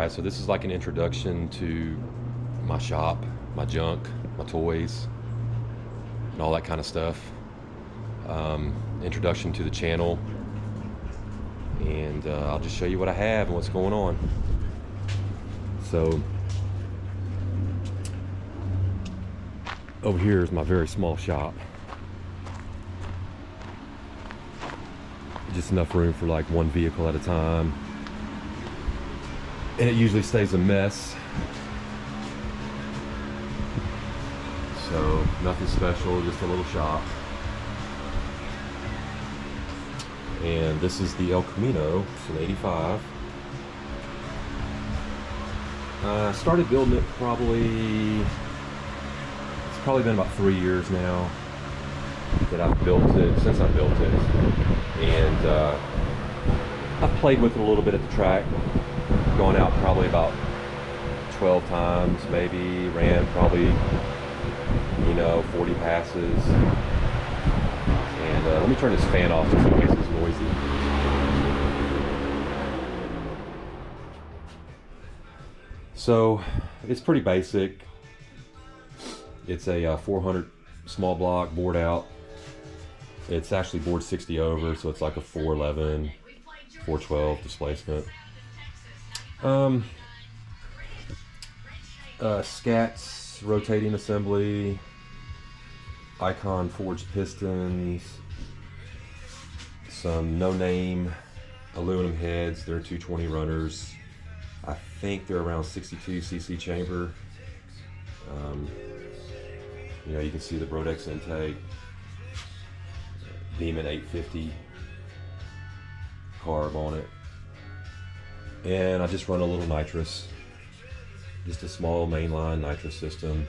Alright, so this is like an introduction to my shop, my junk, my toys, and all that kind of stuff. Introduction to the channel, and I'll just show you what I have and what's going on. So over here is my very small shop. Just enough room for like one vehicle at a time, and it usually stays a mess. So nothing special, just a little shop. And this is the El Camino. It's an 85. I started building it it's probably been about 3 years now that I've built it, since I built it. And I've played with it a little bit at the track, gone out probably about 12 times maybe, ran probably 40 passes. And let me turn this fan off just in case it's noisy. So it's pretty basic. It's a 400 small block bored out. It's actually bored 60 over, so it's like a 411, 412 displacement. Scats rotating assembly, Icon forged pistons, some no-name aluminum heads. They're 220 runners. I think they're around 62 cc chamber. You can see the Brodex intake, Beeman 850 carb on it, and I just run a little nitrous, just a small mainline nitrous system.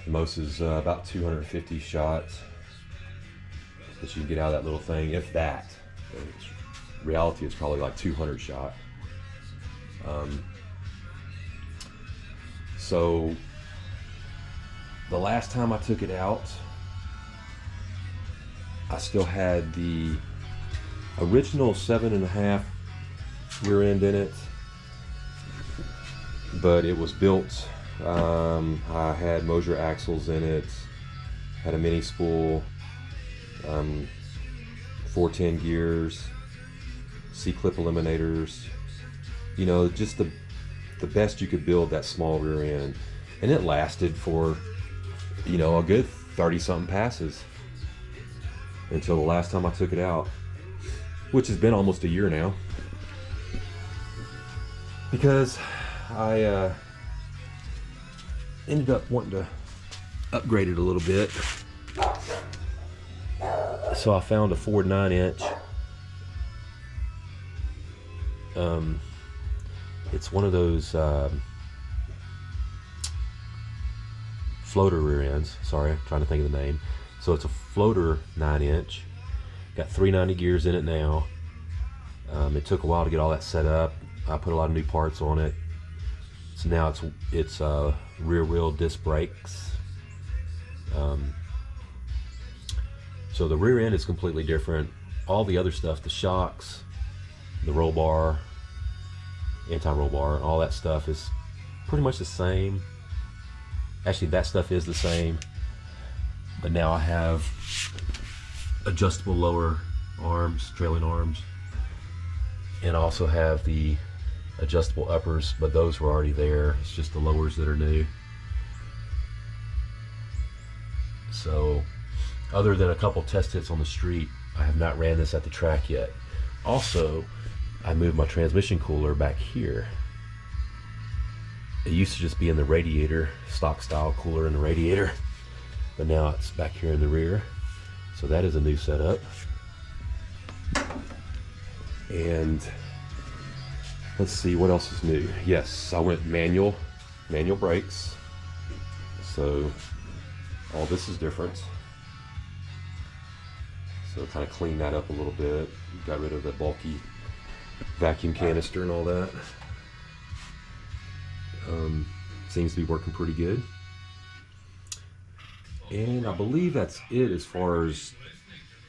The most is about 250 shots that you can get out of that little thing, if that. In reality, it's probably like 200 shot. So the last time I took it out, I still had the original 7.5 rear end in it, but it was built. I had Mosier axles in it, had a mini spool, 410 gears, C-clip eliminators, just the best you could build that small rear end. And it lasted for, a good 30 something passes until the last time I took it out, which has been almost a year now, because I ended up wanting to upgrade it a little bit. So I found a Ford 9-inch. It's one of those floater rear ends. Sorry, I'm trying to think of the name. So it's a floater 9-inch. Got 390 gears in it now. It took a while to get all that set up. I put a lot of new parts on it. So now it's rear wheel disc brakes. So the rear end is completely different. All the other stuff, the shocks, the roll bar, anti-roll bar, all that stuff is pretty much the same. Actually, that stuff is the same, but now I have adjustable lower arms, trailing arms, and I also have the adjustable uppers, but those were already there. It's just the lowers that are new. So other than a couple test hits on the street, I have not ran this at the track yet. Also, I moved my transmission cooler back here. It used to just be in the radiator, stock style cooler in the radiator, but now it's back here in the rear. So that is a new setup. And let's see what else is new. Yes, I went manual brakes. So all this is different. So kind of clean that up a little bit. Got rid of the bulky vacuum canister and all that. Seems to be working pretty good. And I believe that's it as far as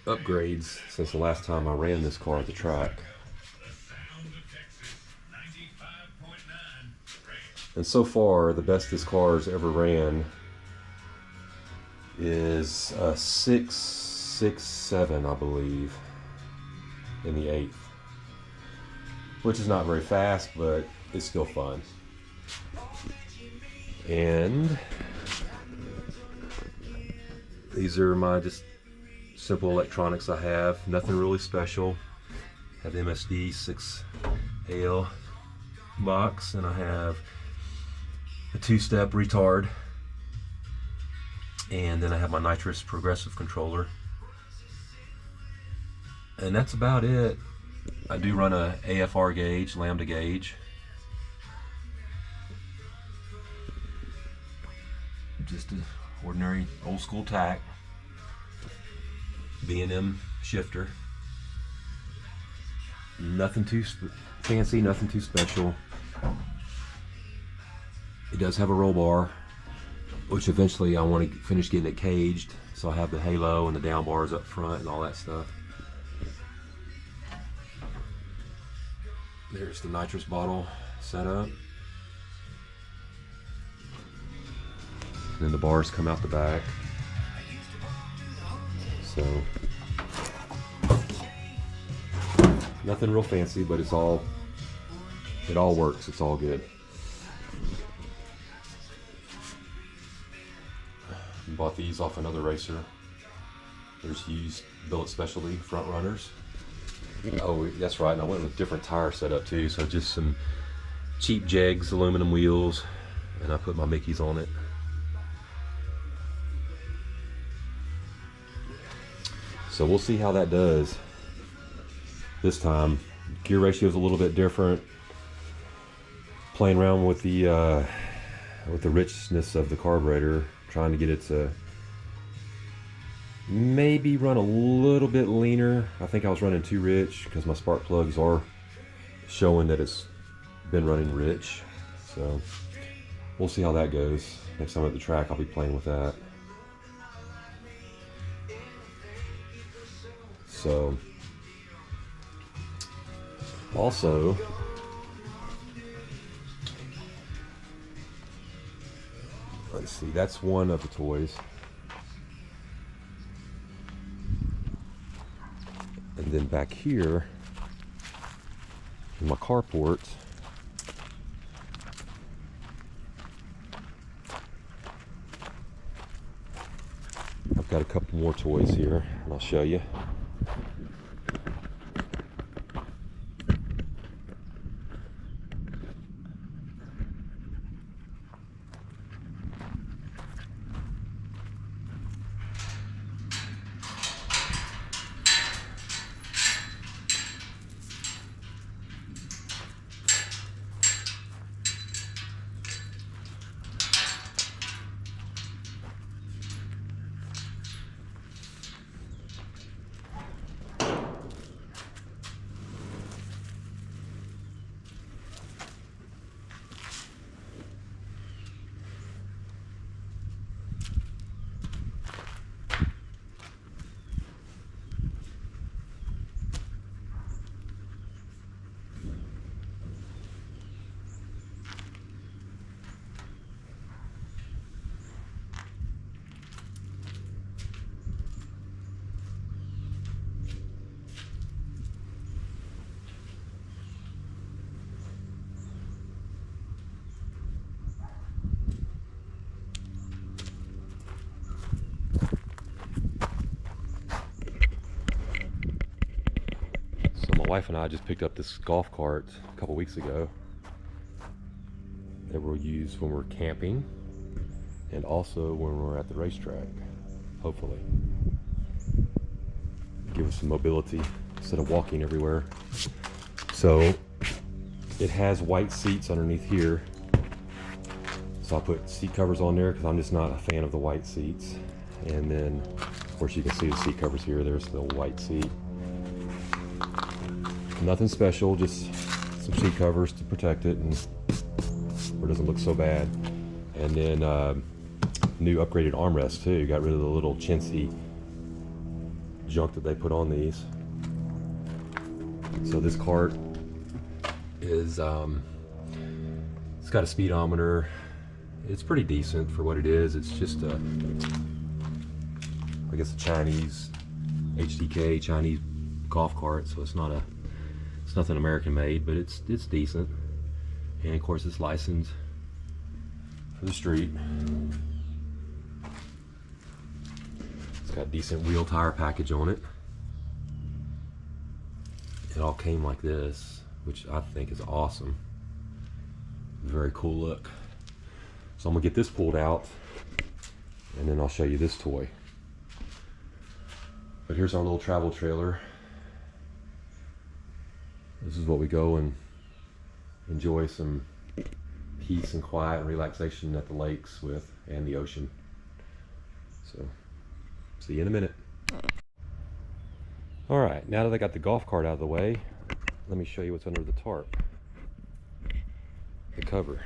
upgrades since the last time I ran this car at the track. And so far, the best this car's ever ran is a 6.67, I believe, in the 8th, which is not very fast, but it's still fun. And these are my just simple electronics I have, nothing really special. I have the MSD 6AL box, and I have a 2-step retard, and then I have my nitrous progressive controller, and that's about it. I do run a AFR gauge, lambda gauge, just an ordinary old school tack B&M shifter. Nothing too fancy, nothing too special. It does have a roll bar, which eventually I want to finish getting it caged, so I have the halo and the down bars up front and all that stuff. There's the nitrous bottle set up. And then the bars come out the back. So nothing real fancy, but it all works. It's all good. Bought these off another racer. There's used billet specialty front runners. Oh, that's right. And I went with a different tire setup too. So just some cheap Jegs aluminum wheels, and I put my Mickeys on it. So we'll see how that does this time. Gear ratio is a little bit different. Playing around with the richness of the carburetor, trying to get it to maybe run a little bit leaner. I think I was running too rich because my spark plugs are showing that it's been running rich. So we'll see how that goes. Next time at the track, I'll be playing with that. So also, let's see, that's one of the toys. And then back here in my carport, I've got a couple more toys here, and I'll show you. My wife and I just picked up this golf cart a couple weeks ago that we'll use when we're camping and also when we're at the racetrack, hopefully. Give us some mobility instead of walking everywhere. So it has white seats underneath here, so I'll put seat covers on there because I'm just not a fan of the white seats. And then of course you can see the seat covers here. There's the white seat. Nothing special, just some seat covers to protect it and where it doesn't look so bad. And then new upgraded armrests too. Got rid of the little chintzy junk that they put on these. So this cart is It's got a speedometer. It's pretty decent for what it is. It's just a, I guess, a Chinese HDK Chinese golf cart, so it's nothing American made, but it's decent. And of course it's licensed for the street. It's got decent wheel tire package on it. It all came like this, which I think is awesome. Very cool look. So I'm gonna get this pulled out and then I'll show you this toy. But here's our little travel trailer. This is what we go and enjoy some peace and quiet and relaxation at the lakes with, and the ocean. So, see you in a minute. All right, now that I got the golf cart out of the way, let me show you what's under the tarp. The cover.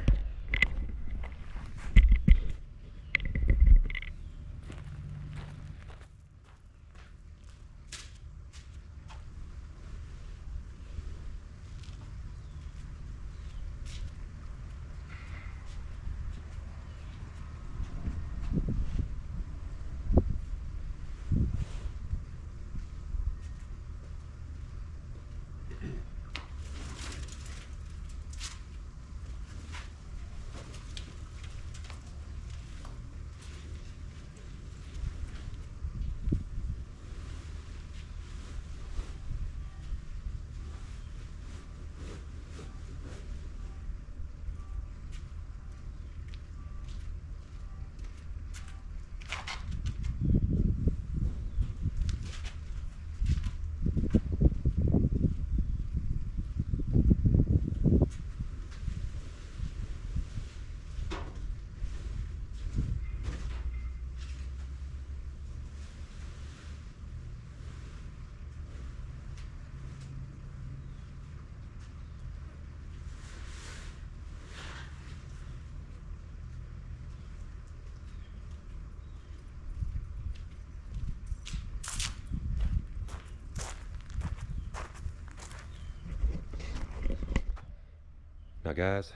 Now guys,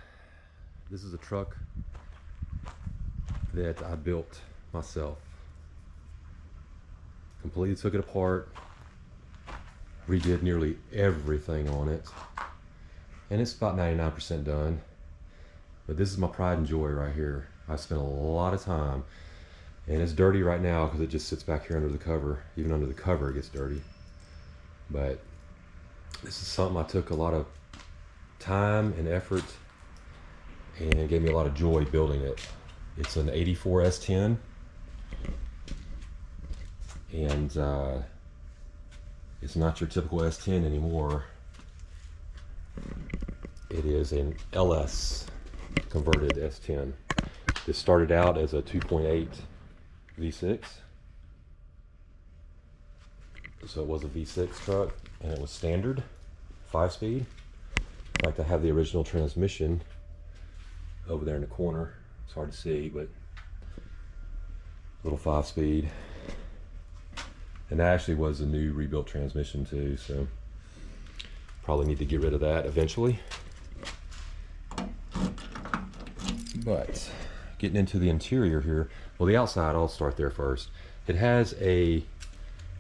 this is a truck that I built myself. Completely took it apart, redid nearly everything on it, and it's about 99% done. But this is my pride and joy right here. I spent a lot of time, and it's dirty right now because it just sits back here under the cover. Even under the cover it gets dirty. But this is something I took a lot of time and effort, and it gave me a lot of joy building it. It's an 84 S10, and it's not your typical S10 anymore. It is an LS converted S10. This started out as a 2.8 V6, so it was a V6 truck, and it was standard 5-speed. In fact, I have the original transmission over there in the corner. It's hard to see, but little 5-speed. And that actually was a new rebuilt transmission too, so probably need to get rid of that eventually. But getting into the interior here, well, the outside, I'll start there first. It has a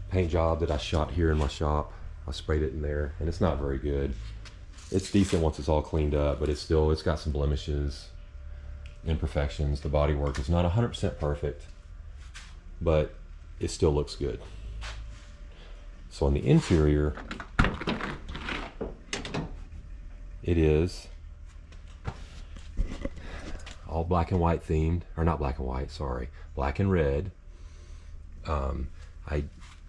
paint job that I shot here in my shop. I sprayed it in there, and it's not very good. It's decent once it's all cleaned up, but it's got some blemishes, imperfections. The bodywork is not 100% perfect, but it still looks good. So on the interior, it is all black and white themed, or not black and white, sorry, black and red. I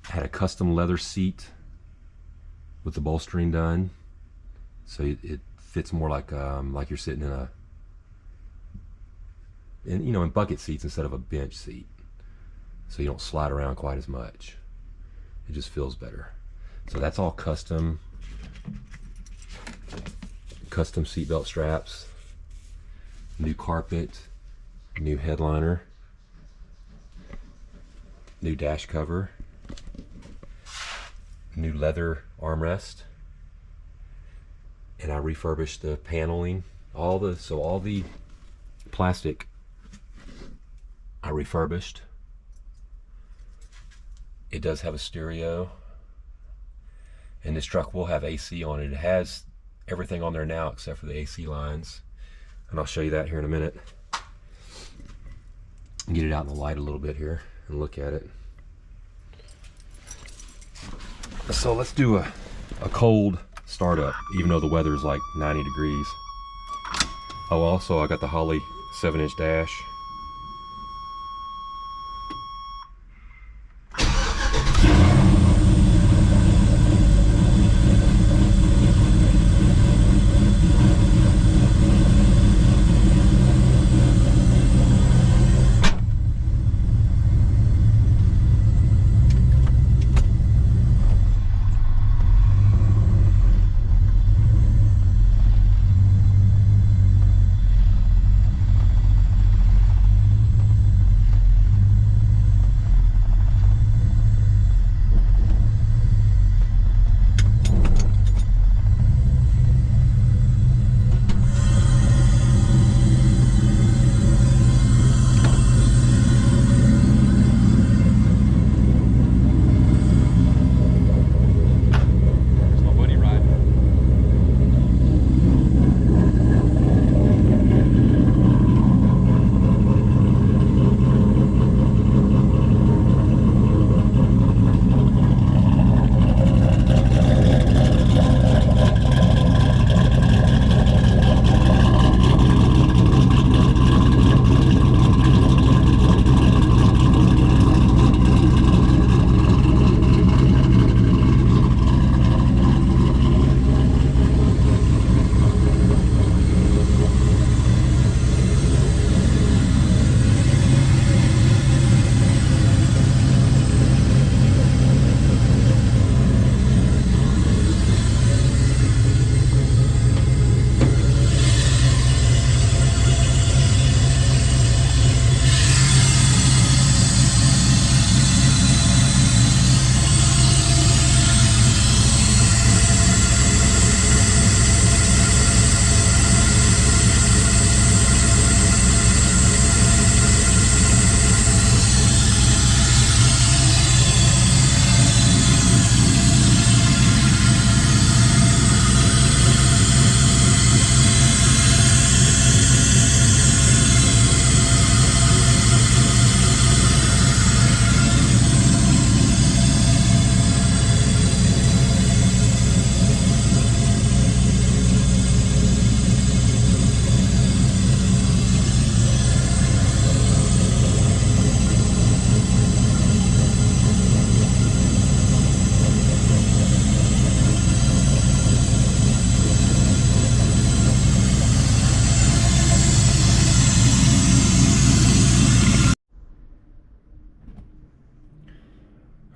had a custom leather seat with the bolstering done, so it fits more like you're sitting in bucket seats instead of a bench seat, so you don't slide around quite as much. It just feels better. So that's all custom seatbelt straps, new carpet, new headliner, new dash cover, new leather armrest, and I refurbished the paneling All the plastic I refurbished. It does have a stereo, and this truck will have AC on it. It has everything on there now except for the AC lines, and I'll show you that here in a minute. Get it out in the light a little bit here and look at it. So let's do a cold startup, even though the weather is like 90 degrees. Oh, also I got the Holley 7-inch dash.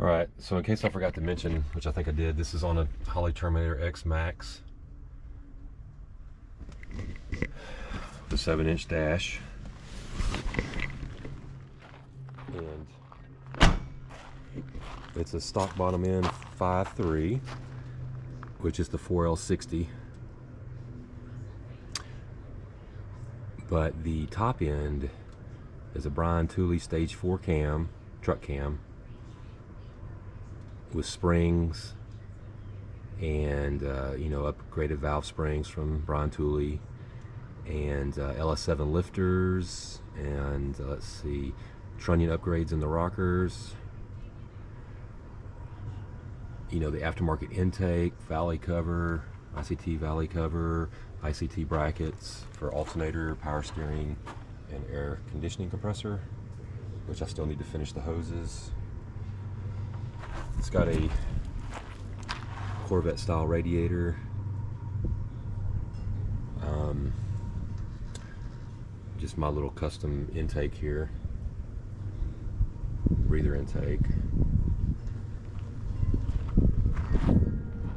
Alright, so in case I forgot to mention, which I think I did, this is on a Holley Terminator X Max. The 7-inch dash. And it's a stock bottom end 5.3, which is the 4L60. But the top end is a Brian Tooley Stage 4 cam, truck cam, with springs and you know, upgraded valve springs from Brian Tooley, and LS7 lifters, and let's see, trunnion upgrades in the rockers, you know, the aftermarket intake, valley cover, ICT valley cover, ICT brackets for alternator, power steering, and air conditioning compressor, which I still need to finish the hoses. It's got a Corvette style radiator. Just my little custom intake here, breather intake.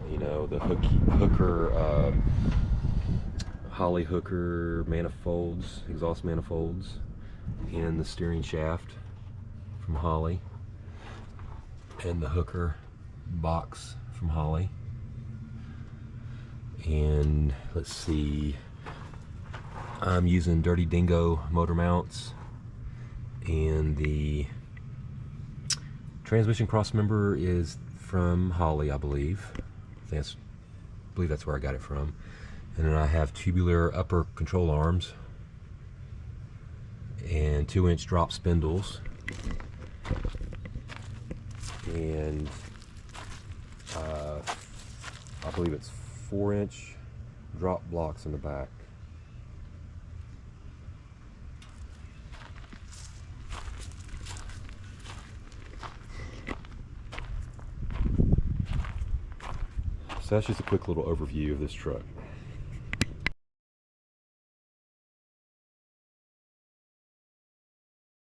You know, the hooker, Holley hooker manifolds, exhaust manifolds, and the steering shaft from Holley, and the hooker box from Holley. And let's see, I'm using Dirty Dingo motor mounts, and the transmission cross member is from Holly, I believe. I believe that's where I got it from. And then I have tubular upper control arms and 2-inch drop spindles, and I believe it's 4-inch drop blocks in the back. So that's just a quick little overview of this truck.